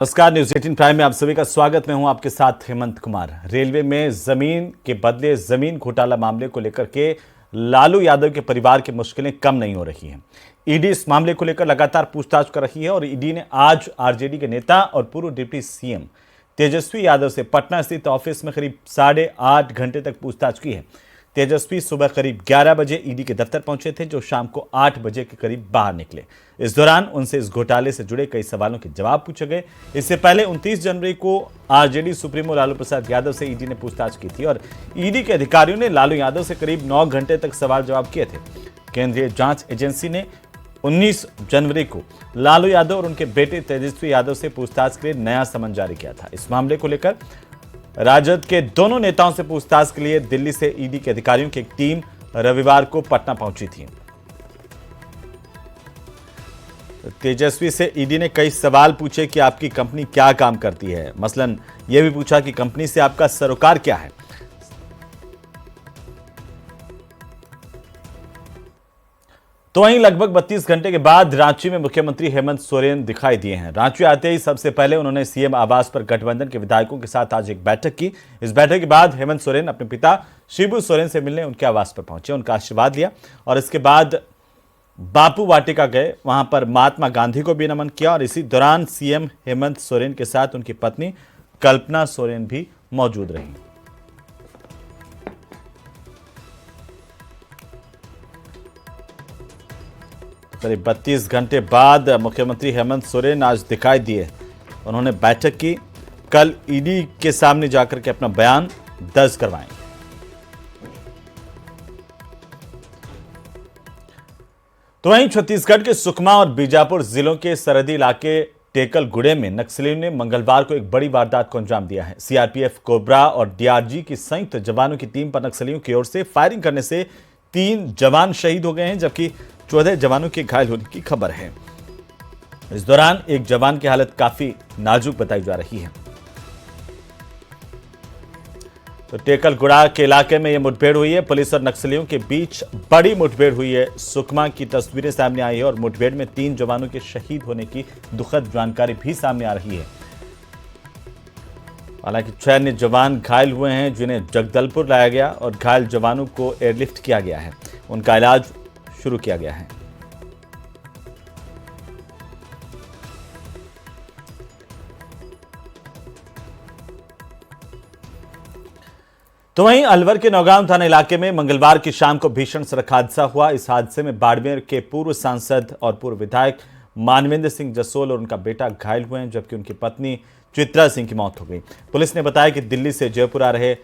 नमस्कार, news 18 prime में आप सभी का स्वागत। मैं हूं आपके साथ हेमंत कुमार। रेलवे में जमीन के बदले जमीन घोटाला मामले को लेकर के लालू यादव के परिवार की मुश्किलें कम नहीं हो रही हैं। ईडी इस मामले को लेकर लगातार पूछताछ कर रही है और ईडी ने आज आरजेडी के नेता और पूर्व डिप्टी सीएम तेजस्वी यादव से पटना स्थित ऑफिस में करीब 8.5 घंटे तक पूछताछ की है। तेजस्वी सुबह करीब 11 बजे ईडी के दफ्तर पहुंचे थे, जो शाम को 8 बजे के करीब बाहर निकले। इस दौरान उनसे इस घोटाले से जुड़े कई सवालों के जवाब पूछे गए। इससे पहले 29 जनवरी को आरजेडी सुप्रीमो लालू प्रसाद यादव से ईडी ने पूछताछ की थी और ईडी के अधिकारियों ने लालू यादव से करीब 9 घंटे तक सवाल जवाब किए थे। केंद्रीय जांच एजेंसी ने 19 जनवरी को लालू यादव और उनके बेटे तेजस्वी यादव से पूछताछ के लिए नया समन जारी किया था। इस मामले को लेकर राजद के दोनों नेताओं से पूछताछ के लिए दिल्ली से ईडी के अधिकारियों की एक टीम रविवार को पटना पहुंची थी। तेजस्वी से ईडी ने कई सवाल पूछे कि आपकी कंपनी क्या काम करती है। मसलन यह भी पूछा कि कंपनी से आपका सरोकार क्या है। तो वहीं लगभग 32 घंटे के बाद रांची में मुख्यमंत्री हेमंत सोरेन दिखाई दिए हैं। रांची आते ही सबसे पहले उन्होंने सीएम आवास पर गठबंधन के विधायकों के साथ आज एक बैठक की। इस बैठक के बाद हेमंत सोरेन अपने पिता शिबू सोरेन से मिलने उनके आवास पर पहुंचे, उनका आशीर्वाद लिया और इसके बाद बापू वाटिका गए। वहां पर महात्मा गांधी को भी नमन किया और इसी दौरान सीएम हेमंत सोरेन के साथ उनकी पत्नी कल्पना सोरेन भी मौजूद रही। करीब 32 घंटे बाद मुख्यमंत्री हेमंत सोरेन आज दिखाई दिए। उन्होंने बैठक की। कल ईडी के सामने जाकर के अपना बयान दर्ज करवाएंगे। तो वहीं छत्तीसगढ़ के सुकमा और बीजापुर जिलों के सरहदी इलाके टेकलगुड़े में नक्सलियों ने मंगलवार को एक बड़ी वारदात को अंजाम दिया है। सीआरपीएफ, कोबरा और डीआरजी की संयुक्त जवानों की टीम पर नक्सलियों की ओर से फायरिंग करने से 3 जवान शहीद हो गए हैं, जबकि 14 जवानों के घायल होने की खबर है। इस दौरान एक जवान की हालत काफी नाजुक बताई जा रही है। तो टेकलगुड़ा के इलाके में यह मुठभेड़ हुई है। पुलिस और नक्सलियों के बीच बड़ी मुठभेड़ हुई है। सुकमा की तस्वीरें सामने आई है और मुठभेड़ में 3 जवानों के शहीद होने की दुखद जानकारी भी सामने आ रही है। हालांकि 6 अन्य जवान घायल हुए हैं, जिन्हें जगदलपुर लाया गया और घायल जवानों को एयरलिफ्ट किया गया है। उनका इलाज शुरू किया गया है। तो वहीं अलवर के नौगांव थाना इलाके में मंगलवार की शाम को भीषण सड़क हादसा हुआ। इस हादसे में बाड़मेर के पूर्व सांसद और पूर्व विधायक मानवेंद्र सिंह जसोल और उनका बेटा घायल हुए हैं, जबकि उनकी पत्नी चित्रा सिंह की मौत हो गई। पुलिस ने बताया कि दिल्ली से जयपुर आ रहे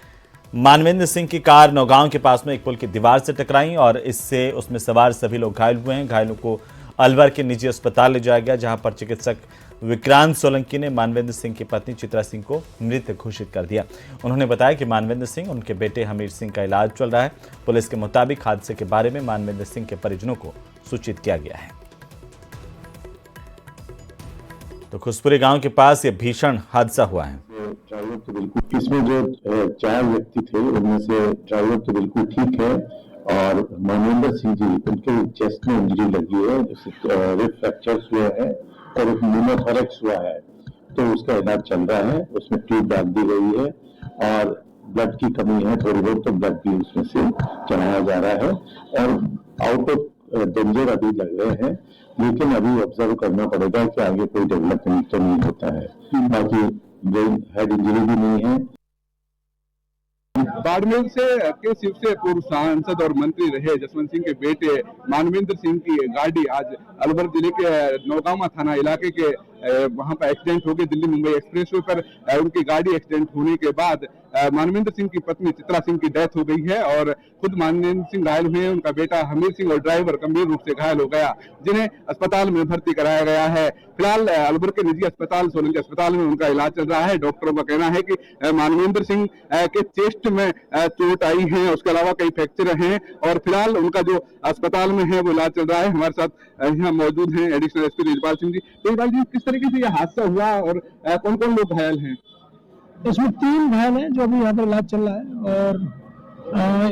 मानवेंद्र सिंह की कार नौगांव के पास में एक पुल की दीवार से टकराई और इससे उसमें सवार सभी लोग घायल हुए हैं। घायलों को अलवर के निजी अस्पताल ले जाया गया, जहां पर चिकित्सक विक्रांत सोलंकी ने मानवेंद्र सिंह की पत्नी चित्रा सिंह को मृत घोषित कर दिया। उन्होंने बताया कि मानवेंद्र सिंह और उनके बेटे हमीर सिंह का इलाज चल रहा है। पुलिस के मुताबिक हादसे के बारे में मानवेंद्र सिंह के परिजनों को सूचित किया गया है। तो खुसपुरी गांव के पास यह भीषण हादसा हुआ है। ड्राइवर तो बिल्कुल, इसमें जो 4 व्यक्ति थे उनमें से ड्राइवर तो बिल्कुल ठीक है और मानवेंद्र सिंह जी उनके चेस्ट में इंजरी लगी है, रिब फ्रैक्चर्स हुए हैं और न्यूमोथोरैक्स हुआ है, तो उसका इलाज चल रहा है। उसमें ट्यूब डाल दी गई है और ब्लड की कमी है, थोड़ी बहुत तो ब्लड भी उसमें से चढ़ाया जा रहा है और आउट ऑफ डेंजर अभी लग रहे हैं, लेकिन अभी ऑब्जर्व करना पड़ेगा कि आगे कोई डेवलपमेंट तो नहीं होता है। बाकी हेड इंजरी भी नहीं है। बाड़मेर के शिव से पूर्व सांसद और मंत्री रहे जसवंत सिंह के बेटे मानवेंद्र सिंह की गाड़ी आज अलवर जिले के नौगामा थाना इलाके के वहां पर एक्सीडेंट हो गई। दिल्ली मुंबई एक्सप्रेसवे पर उनकी गाड़ी एक्सीडेंट होने के बाद मानवेंद्र सिंह की पत्नी चित्रा सिंह की डेथ हो गई है और खुद मानवेंद्र सिंह घायल हुए हैं। उनका बेटा हमीर सिंह और ड्राइवर गंभीर रूप से घायल हो गया, जिन्हें अस्पताल में भर्ती कराया गया है। फिलहाल अलवर के निजी अस्पताल सोलंकी अस्पताल में उनका इलाज चल रहा है। डॉक्टरों का कहना है कि मानवेंद्र सिंह के चेस्ट में चोट आई है, उसके अलावा कई फ्रैक्चर हैं और फिलहाल उनका जो अस्पताल में है वो इलाज चल रहा है। हमारे साथ यहाँ मौजूद हैं एडिशनल एसपी तेजपाल सिंह जी। तेजपाल जी, किस तरीके से यह हादसा हुआ और कौन कौन लोग घायल हैं? इसमें 3 घायल हैं जो अभी यहाँ पर इलाज चल रहा है और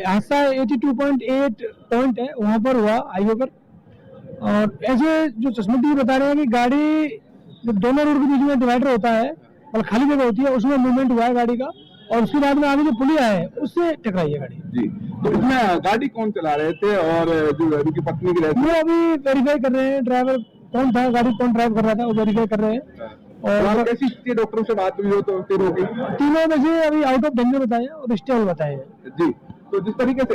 हादसा 82.8 पॉइंट है वहाँ पर हुआ हाईवे पर। और ऐसे जो चश्मदीद बता रहे हैं कि गाड़ी जो दोनों रोड के बीच में डिवाइडर होता है और खाली जगह होती है, उसमें मूवमेंट हुआ है गाड़ी का, और उसके बाद में आगे जो पुलिया है उससे टकराई है गाड़ी जी। तो इसमें गाड़ी कौन चला रहे थे और जो उनकी पत्नी की रहती वो अभी वेरीफाई कर रहे हैं ड्राइवर कौन था, गाड़ी कौन ड्राइव कर रहा था, वो वेरीफाई कर रहे हैं। और कैसी स्थिति डॉक्टरों से बात हुई हो तो तीनों की? तीनों में से अभी आउट ऑफ डेंजर बताए और स्टेबल बताए हैं। जी। तो जिस तरीके से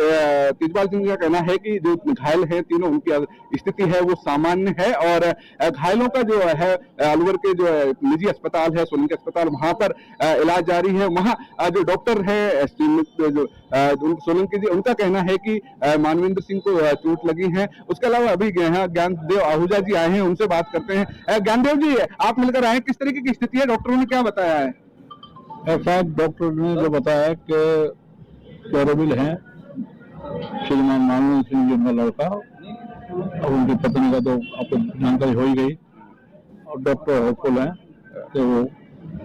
तेजपाल सिंह का कहना है कि जो घायल हैं तीनों, उनकी स्थिति है वो सामान्य है, और घायलों का जो है अलवर के जो निजी अस्पताल है, सोलंकी अस्पताल, वहां पर इलाज जारी है। वहां जो डॉक्टर है जो सोलंकी जी, उनका कहना है कि मानवेंद्र सिंह को चोट लगी है। उसके अलावा अभी यहाँ ज्ञानदेव आहूजा जी आए हैं, उनसे बात करते हैं। ज्ञानदेव जी, आप मिलकर आए, किस तरीके की स्थिति है, डॉक्टरों ने क्या बताया है? ऐसा डॉक्टर ने जो बताया कि क्लोरोबिल है, श्रीमान मानवेंद्र सिंह जी उनका लड़का, और उनकी पत्नी का तो आपको जानकारी हो ही गई, और डॉक्टर होपफुल है कि वो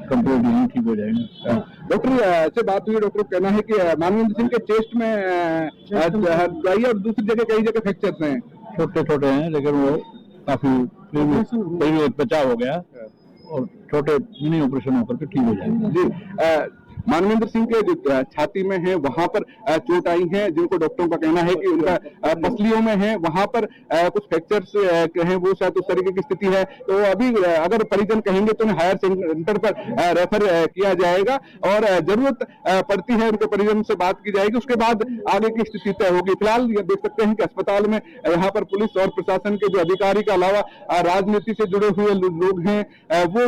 कंप्लीटली ठीक हो जाएंगे। डॉक्टर से बात हुई, डॉक्टर कहना है कि मानवेंद्र सिंह के चेस्ट में और दूसरी जगह कई जगह फ्रैक्चर्स हैं, छोटे छोटे हैं, लेकिन वो काफी बचाव हो गया और छोटे मिनी ऑपरेशन होकर के ठीक हो जाएंगे। जी। मानवेंद्र सिंह के जो छाती में है वहां पर चोट आई है, जिनको डॉक्टरों का कहना है कि उनका पसलियों में है, वहां पर कुछ फ्रैक्चर्स हैं, वो शायद उस तरीके की स्थिति है। तो अभी अगर परिजन कहेंगे तो उन्हें हायर सेंटर पर रेफर किया जाएगा, और जरूरत पड़ती है उनके परिजन से बात की जाएगी, उसके बाद आगे की स्थिति तय होगी। फिलहाल ये देख सकते हैं कि अस्पताल में यहाँ पर पुलिस और प्रशासन के जो अधिकारी के अलावा राजनीति से जुड़े हुए लोग हैं, वो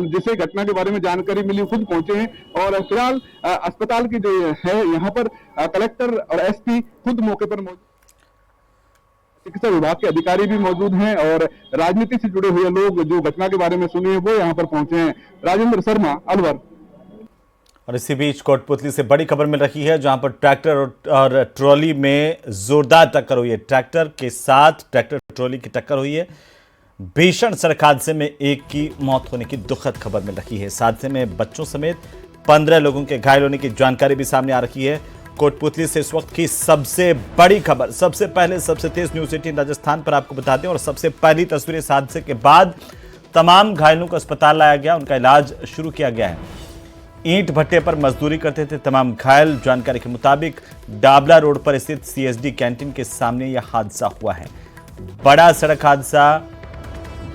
जिसे घटना के बारे में जानकारी मिली खुद पहुंचे हैं, और फिलहाल अस्पताल की जो है यहाँ पर कलेक्टर और एसपी खुद मौके पर मौजूद, चिकित्सा विभाग के अधिकारी भी मौजूद हैं, और राजनीति से जुड़े हुए लोग जो घटना के बारे में सुने हैं वो यहाँ पर पहुंचे हैं। राजेंद्र शर्मा, अलवर। और इसी बीच कोटपुतली से बड़ी खबर मिल रही है, जहां पर ट्रैक्टर और ट्रॉली में जोरदार टक्कर हुई है। ट्रैक्टर के साथ ट्रैक्टर ट्रॉली की टक्कर हुई है। भीषण सड़क हादसे में एक की मौत होने की दुखद खबर मिल रही है। इस हादसे में बच्चों समेत 15 लोगों के घायल होने की जानकारी भी सामने आ रही है। कोटपुतली से इस वक्त की सबसे बड़ी खबर, सबसे पहले सबसे तेज न्यूज 18 राजस्थान पर आपको बता दें, और सबसे पहली तस्वीरें इस हादसे के बाद तमाम घायलों को अस्पताल लाया गया, उनका इलाज शुरू किया गया है। ईंट भट्टे पर मजदूरी करते थे तमाम घायल। जानकारी के मुताबिक डाबला रोड पर स्थित सीएसडी कैंटीन के सामने यह हादसा हुआ है। बड़ा सड़क हादसा,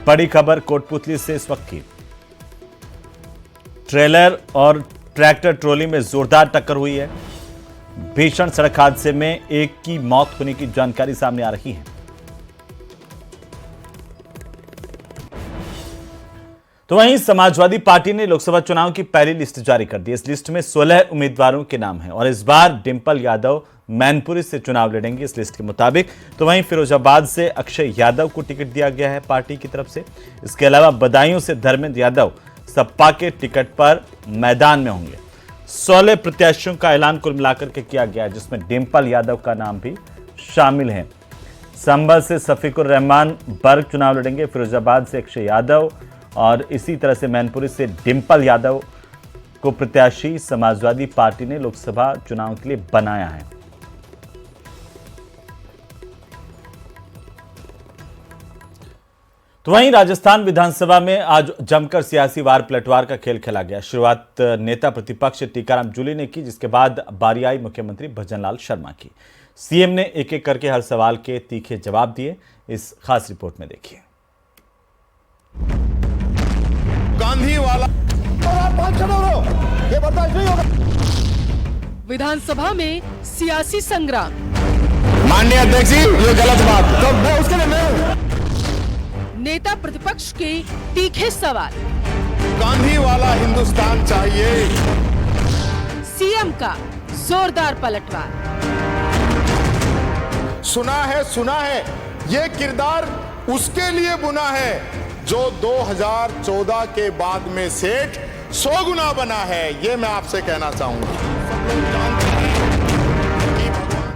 बड़ी खबर कोटपुतली से इस वक्त की। ट्रेलर और ट्रैक्टर ट्रॉली में जोरदार टक्कर हुई है। भीषण सड़क हादसे में एक की मौत होने की जानकारी सामने आ रही है। तो वहीं समाजवादी पार्टी ने लोकसभा चुनाव की पहली लिस्ट जारी कर दी। इस लिस्ट में 16 उम्मीदवारों के नाम हैं, और इस बार डिंपल यादव मैनपुरी से चुनाव लड़ेंगे इस लिस्ट के मुताबिक। तो वहीं फिरोजाबाद से अक्षय यादव को टिकट दिया गया है पार्टी की तरफ से। इसके अलावा बदायूं से धर्मेंद्र यादव सपा के टिकट पर मैदान में होंगे। 16 प्रत्याशियों का ऐलान कुल मिलाकर के किया गया है, जिसमें डिंपल यादव का नाम भी शामिल है। संभल से सफीकुर रहमान बर्ग चुनाव लड़ेंगे, फिरोजाबाद से अक्षय यादव, और इसी तरह से मैनपुरी से डिंपल यादव को प्रत्याशी समाजवादी पार्टी ने लोकसभा चुनाव के लिए बनाया है। तो वहीं राजस्थान विधानसभा में आज जमकर सियासी वार पलटवार का खेल खेला गया। शुरुआत नेता प्रतिपक्ष टीकाराम जूली ने की, जिसके बाद बारी आई मुख्यमंत्री भजनलाल शर्मा की। सीएम ने एक एक करके हर सवाल के तीखे जवाब दिए। इस खास रिपोर्ट में देखिए। गांधी वाला ये बर्दाश्त नहीं होगा। विधानसभा में सियासी संग्राम। माननीय अध्यक्ष जी, ये गलत बात, तो मैं उसके लिए मैं हूं। नेता प्रतिपक्ष के तीखे सवाल। गांधी वाला हिंदुस्तान चाहिए। सीएम का जोरदार पलटवार। सुना है ये किरदार उसके लिए बुना है जो 2014 के बाद में सेठ 100 गुना बना है। ये मैं आपसे कहना चाहूंगा।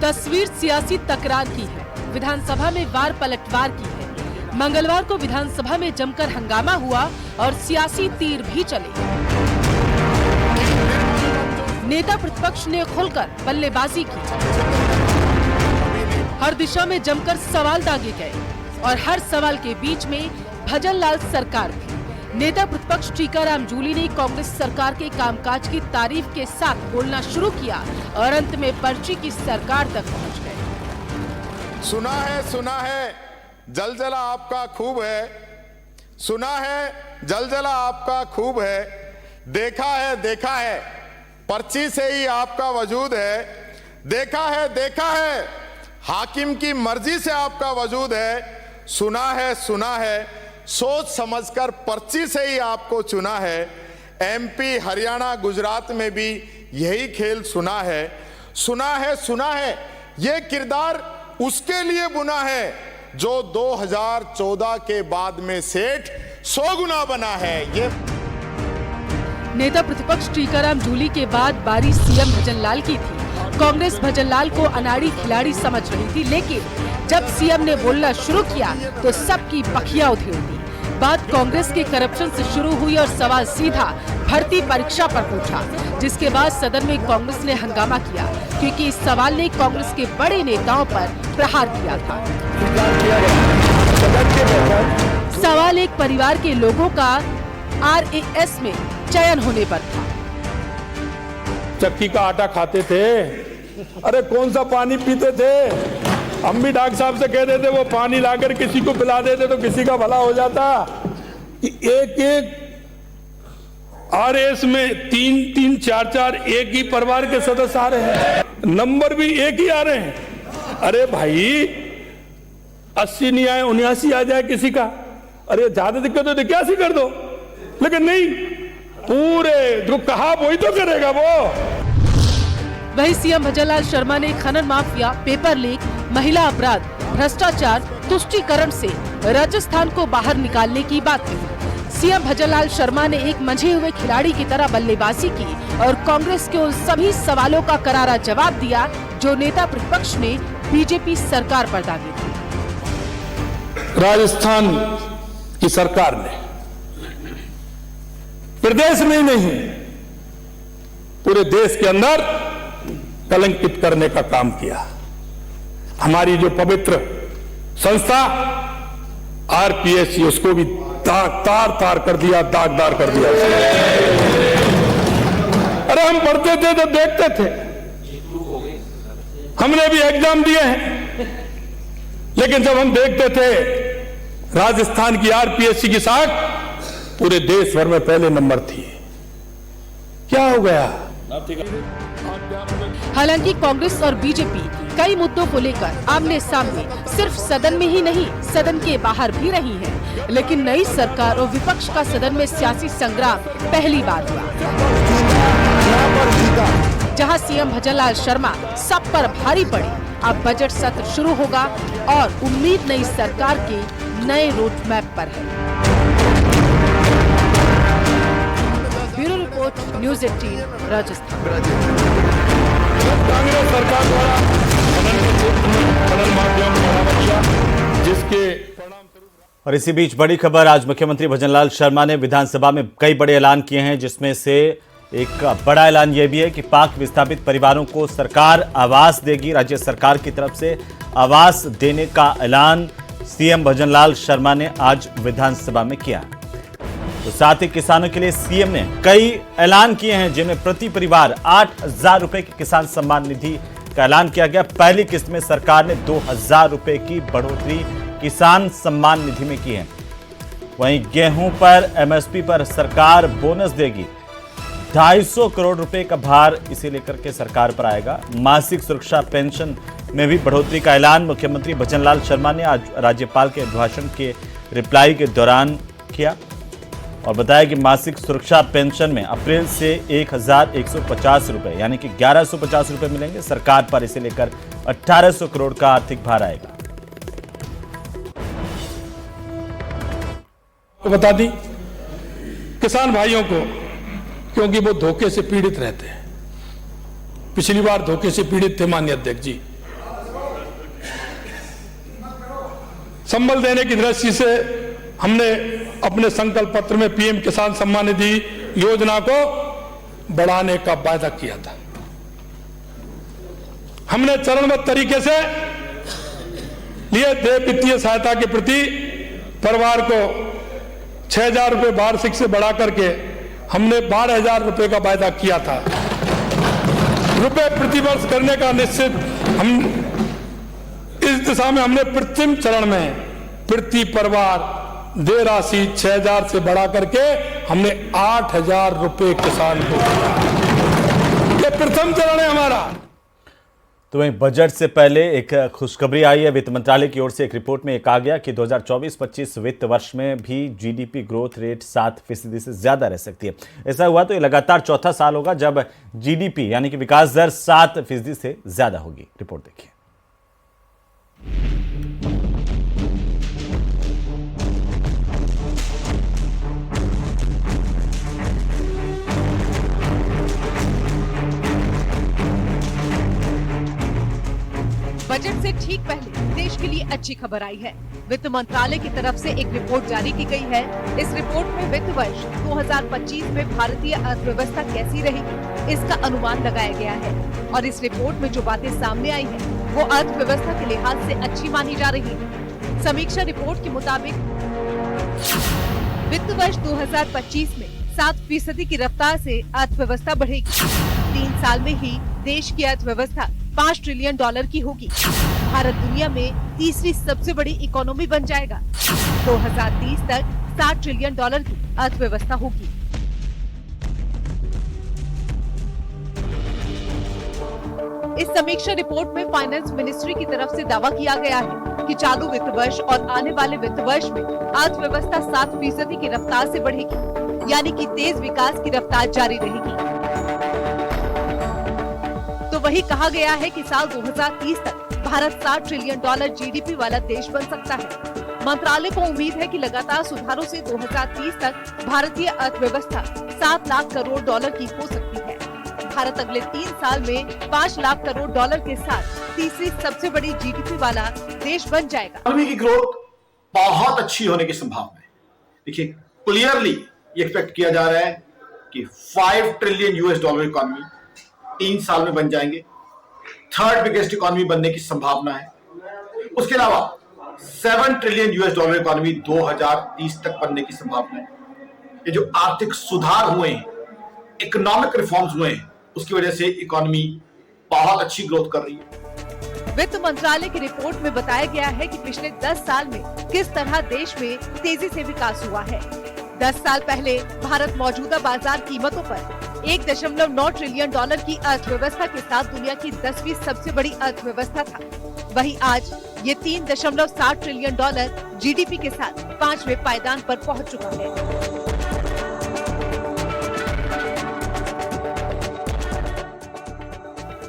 तस्वीर सियासी तकरार की है, विधानसभा में वार पलटवार की है। मंगलवार को विधानसभा में जमकर हंगामा हुआ और सियासी तीर भी चले। नेता प्रतिपक्ष ने खुलकर बल्लेबाजी की। हर दिशा में जमकर सवाल दागे गए और हर सवाल के बीच में भजनलाल सरकार थी। नेता प्रतिपक्ष टीकाराम जूली ने कांग्रेस सरकार के कामकाज की तारीफ के साथ बोलना शुरू किया और अंत में पर्ची की सरकार तक पहुंच गए। सुना है जलजला आपका खूब है, सुना है जलजला आपका खूब है, देखा है पर्ची से ही आपका वजूद है, देखा है हाकिम की मर्जी से आपका वजूद है, सुना है सोच समझकर पर्ची से ही आपको चुना है, एमपी हरियाणा गुजरात में भी यही खेल सुना है ये किरदार उसके लिए बुना है जो 2014 के बाद में सेठ 100 गुना बना है। ये नेता प्रतिपक्ष टीकाराम जूली के बाद बारी सीएम भजनलाल की थी। कांग्रेस भजनलाल को अनाड़ी खिलाड़ी समझ रही थी, लेकिन जब सीएम ने बोलना शुरू किया तो सबकी पखियां उधेड़ दी। बात कांग्रेस के करप्शन से शुरू हुई और सवाल सीधा भर्ती परीक्षा पर पूछा, जिसके बाद सदन में कांग्रेस ने हंगामा किया क्योंकि इस सवाल ने कांग्रेस के बड़े नेताओं पर प्रहार किया था। सवाल एक परिवार के लोगों का RAS में चयन होने पर था। चक्की का आटा खाते थे, अरे कौन सा पानी पीते थे? हम भी डॉक्टर साहब से कह देते वो पानी लाकर किसी को पिला देते तो किसी का भला हो जाता। एक RAS में 3-3, 4-4 एक ही परिवार के सदस्य आ रहे हैं, नंबर भी एक ही आ रहे हैं। अरे भाई 80 नहीं आए 79 आ जाए किसी का, अरे ज्यादा दिक्कत हो तो 81 कर दो, लेकिन नहीं, पूरे जो कहा वही तो करेगा वो। वही सीएम भजनलाल शर्मा ने खनन माफिया, पेपर लीक, महिला अपराध, भ्रष्टाचार, तुष्टीकरण से राजस्थान को बाहर निकालने की बात कही। सीएम भजनलाल शर्मा ने एक मंझे हुए खिलाड़ी की तरह बल्लेबाजी की और कांग्रेस के उन सभी सवालों का करारा जवाब दिया जो नेता प्रतिपक्ष ने बीजेपी सरकार पर दागे थे। राजस्थान की सरकार ने प्रदेश में ही नहीं पूरे देश के अंदर कलंकित करने का काम किया। हमारी जो पवित्र संस्था RPSC उसको भी तार कर दिया, दागदार कर दिया। अरे हम पढ़ते थे तो देखते थे, हमने भी एग्जाम दिए हैं, लेकिन जब हम देखते थे राजस्थान की RPSC की साख पूरे देश भर में पहले नंबर थी, क्या हो गया? हालांकि कांग्रेस और बीजेपी कई मुद्दों को लेकर आमने सामने सिर्फ सदन में ही नहीं सदन के बाहर भी रही हैं, लेकिन नई सरकार और विपक्ष का सदन में सियासी संग्राम पहली बार हुआ, जहां सीएम भजनलाल शर्मा सब पर भारी पड़े। अब बजट सत्र शुरू होगा और उम्मीद नई सरकार के नए रोड मैप पर है। Bureau report, news 18, Rajasthan. Congress सरकार द्वारा खनन माफिया को बढ़ावा दिया, जिसके और इसी बीच बड़ी खबर, आज मुख्यमंत्री भजनलाल शर्मा ने विधानसभा में कई बड़े ऐलान किए हैं, जिसमें से एक बड़ा ऐलान यह भी है कि पाक विस्थापित परिवारों को सरकार आवास देगी। राज्य सरकार की तरफ से आवास देने का ऐलान सीएम भजनलाल शर्मा ने आज विधानसभा में किया। तो साथ ही किसानों के लिए सीएम ने कई ऐलान किए हैं, जिनमें प्रति परिवार 8,000 रुपए की किसान सम्मान निधि का ऐलान किया गया। पहली किस्त में सरकार ने 2,000 रुपए की बढ़ोतरी किसान सम्मान निधि में की है। वहीं गेहूं पर MSP पर सरकार बोनस देगी। 250 करोड़ रुपए का भार इसे लेकर के सरकार पर आएगा। मासिक सुरक्षा पेंशन में भी बढ़ोतरी का ऐलान मुख्यमंत्री भजनलाल शर्मा ने आज राज्यपाल के अभिभाषण के रिप्लाई के दौरान किया और बताया कि मासिक सुरक्षा पेंशन में अप्रैल से 1,150 रुपए यानी कि 1,150 रुपए मिलेंगे। सरकार पर इसे लेकर 1,800 करोड़ का आर्थिक भार आएगा। बता दी किसान भाइयों को, क्योंकि वो धोखे से पीड़ित रहते हैं। पिछली बार धोखे से पीड़ित थे माननीय अध्यक्ष जी। संबल देने की दृष्टि से हमने अपने संकल्प पत्र में PM किसान सम्मान निधि योजना को बढ़ाने का वायदा किया था। हमने चरणबद्ध तरीके से लिए थे वित्तीय सहायता के प्रति परिवार को 6,000 रुपये वार्षिक से बढ़ा करके हमने 12,000 रुपये का वायदा किया था। रुपये प्रतिवर्ष करने का निश्चित हम इस दिशा में हमने प्रथम चरण में प्रति परिवार दे राशि 6,000 से बढ़ा करके हमने 8,000 रुपये किसान को दिया। ये प्रथम चरण है हमारा। तो वहीं बजट से पहले एक खुशखबरी आई है। वित्त मंत्रालय की ओर से एक रिपोर्ट में ये कहा गया कि 2024-25 वित्त वर्ष में भी जीडीपी ग्रोथ रेट 7% से ज्यादा रह सकती है। ऐसा हुआ तो ये लगातार चौथा साल होगा जब जीडीपी यानी कि विकास दर 7% से ज्यादा होगी। रिपोर्ट देखिए। बजट से ठीक पहले देश के लिए अच्छी खबर आई है। वित्त मंत्रालय की तरफ से एक रिपोर्ट जारी की गई है। इस रिपोर्ट में वित्त वर्ष 2025 में भारतीय अर्थव्यवस्था कैसी रहेगी इसका अनुमान लगाया गया है और इस रिपोर्ट में जो बातें सामने आई हैं, वो अर्थव्यवस्था के लिहाज से अच्छी मानी जा रही है। समीक्षा रिपोर्ट के मुताबिक वित्त वर्ष 2025 में 7% की रफ्तार से अर्थव्यवस्था बढ़ेगी। 3 साल में ही देश की अर्थव्यवस्था $5 ट्रिलियन की होगी। भारत दुनिया में तीसरी सबसे बड़ी इकोनॉमी बन जाएगा। 2030 तक $60 ट्रिलियन की अर्थव्यवस्था होगी। इस समीक्षा रिपोर्ट में फाइनेंस मिनिस्ट्री की तरफ से दावा किया गया है कि चालू वित्त वर्ष और आने वाले वित्त वर्ष में अर्थव्यवस्था 7% की रफ्तार से बढ़ेगी, यानी कि तेज विकास की रफ्तार जारी रहेगी। तो वही कहा गया है कि साल 2030 तक भारत $60 ट्रिलियन जीडीपी वाला देश बन सकता है। मंत्रालय को उम्मीद है कि लगातार सुधारों से 2030 तक भारतीय अर्थव्यवस्था $7 लाख करोड़ की हो सकती है। भारत अगले 3 साल में $5 लाख करोड़ के साथ तीसरी सबसे बड़ी जीडीपी वाला देश बन जाएगा। इकोनॉमी की ग्रोथ बहुत अच्छी होने की संभावना है। देखिए, क्लियरली ये एक्सपेक्ट किया जा रहा है कि $5 ट्रिलियन इकोनॉमी 3 साल में बन जाएंगे। 3rd बिगेस्ट इकोनॉमी बनने की संभावना है। उसके अलावा $7 ट्रिलियन इकोनॉमी 2030 तक बनने की संभावना है। ये जो आर्थिक सुधार हुए हैं, इकोनॉमिक रिफॉर्म्स हुए हैं, उसकी वजह से इकोनॉमी बहुत अच्छी ग्रोथ कर रही है। वित्त मंत्रालय की रिपोर्ट में बताया गया है कि पिछले 10 साल में किस तरह देश में तेजी से विकास हुआ है। 10 साल पहले भारत मौजूदा बाजार कीमतों पर $1.9 ट्रिलियन की अर्थव्यवस्था के साथ दुनिया की 10वीं सबसे बड़ी अर्थव्यवस्था था। वहीं आज ये $3.7 ट्रिलियन जीडीपी के साथ 5वें पायदान पर पहुंच चुका है।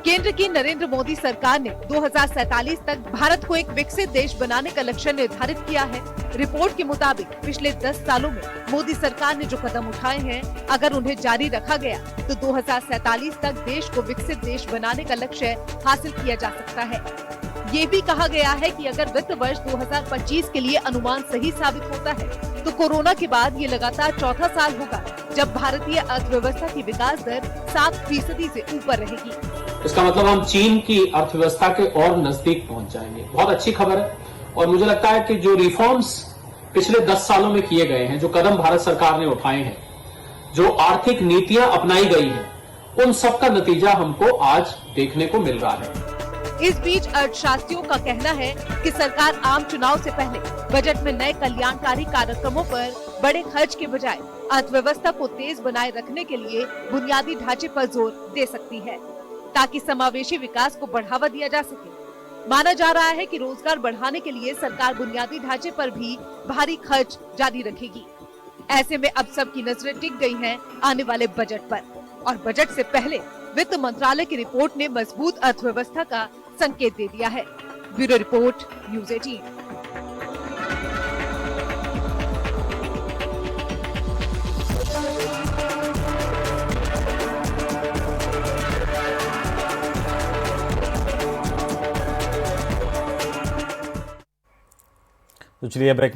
केंद्र की नरेंद्र मोदी सरकार ने 2047 तक भारत को एक विकसित देश बनाने का लक्ष्य निर्धारित किया है। रिपोर्ट के मुताबिक पिछले 10 सालों में मोदी सरकार ने जो कदम उठाए हैं, अगर उन्हें जारी रखा गया तो 2047 तक देश को विकसित देश बनाने का लक्ष्य हासिल किया जा सकता है। ये भी कहा गया है कि अगर वित्त वर्ष 2025 के लिए अनुमान सही साबित होता है तो कोरोना के बाद ये लगातार चौथा साल होगा जब भारतीय अर्थव्यवस्था की विकास दर 7% से ऊपर रहेगी। इसका मतलब हम चीन की अर्थव्यवस्था के और नजदीक पहुंच जाएंगे। बहुत अच्छी खबर है और मुझे लगता है कि जो रिफॉर्म्स पिछले 10 सालों में किए गए हैं, जो कदम भारत सरकार ने उठाए हैं, जो आर्थिक नीतियां अपनाई गई हैं, उन सब का नतीजा हमको आज देखने को मिल रहा है। इस बीच अर्थशास्त्रियों का कहना है कि सरकार आम चुनाव से पहले बजट में नए कल्याणकारी कार्यक्रमों पर बड़े खर्च के बजाय अर्थव्यवस्था को तेज बनाए रखने के लिए बुनियादी ढांचे पर जोर दे सकती है, ताकि समावेशी विकास को बढ़ावा दिया जा सके। माना जा रहा है कि रोजगार बढ़ाने के लिए सरकार बुनियादी ढांचे पर भी भारी खर्च जारी रखेगी। ऐसे में अब सबकी नजरें टिक गई हैं आने वाले बजट पर, और बजट से पहले वित्त मंत्रालय की रिपोर्ट ने मजबूत अर्थव्यवस्था का संकेत दे दिया है। Bureau report, news 18। तो चलिए ब्रेक